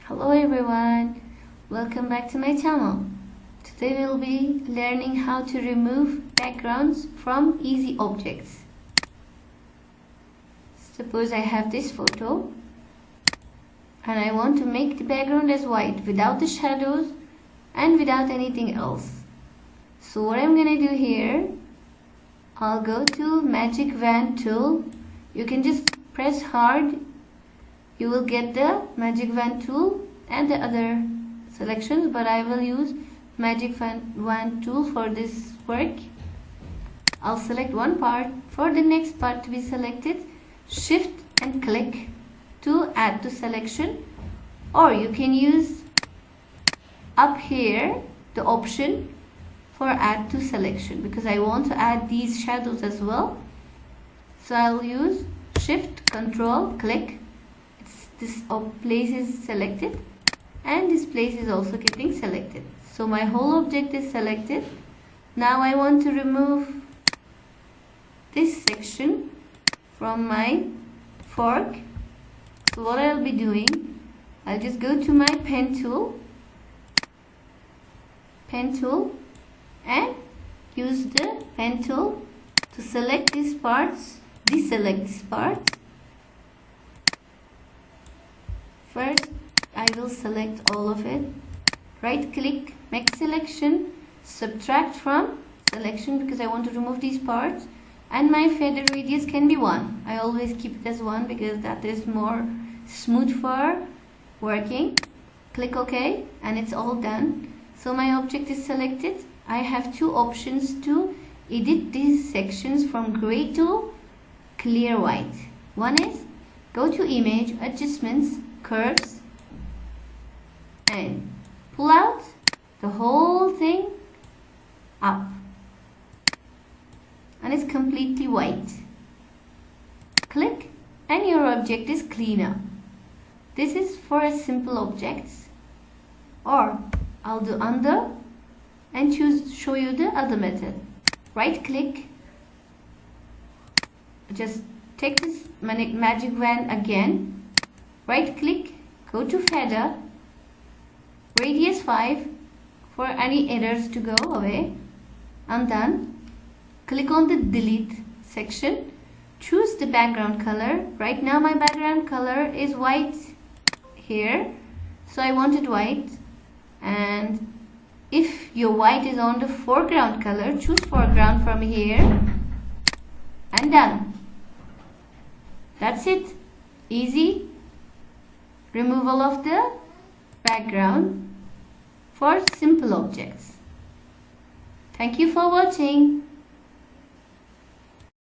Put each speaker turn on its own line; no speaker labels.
Hello everyone, welcome back to my channel. Today we'll be learning how to remove backgrounds from easy objects. Suppose I have this photo and I want to make the background as white without the shadows and without anything else. So what I'm gonna do here, I'll go to Magic Wand tool. You can just press hard. You will get the Magic Wand tool and the other selections, but I will use Magic Wand tool for this work. I'll select one part. For the next part to be selected, shift and click to add to selection, or you can use up here the option for add to selection, because I want to add these shadows as well. So I'll use shift control click. This place is selected and this place is also getting selected. So my whole object is selected. Now I want to remove this section from my fork. So what I'll be doing, I'll just go to my pen tool and use the pen tool to select these parts, deselect this part. First, I will select all of it. Right click, make selection, subtract from selection because I want to remove these parts. And my feather radius can be 1. I always keep it as 1 because that is more smooth for working. Click OK and it's all done. So my object is selected. I have two options to edit these sections from gray to clear white. One is go to image, adjustments, curves, and pull out the whole thing up, and it's completely white. Click and your object is clean up. This is for a simple objects, or I'll do undo and show you the other method. Right click, just take this magic wand again. Right click, go to feather, radius 5 for any errors to go away. I'm done. Click on the delete section, choose the background color. Right now my background color is white here, so I want it white. And if your white is on the foreground color, choose foreground from here and done. That's it. Easy removal of the background for simple objects. Thank you for watching.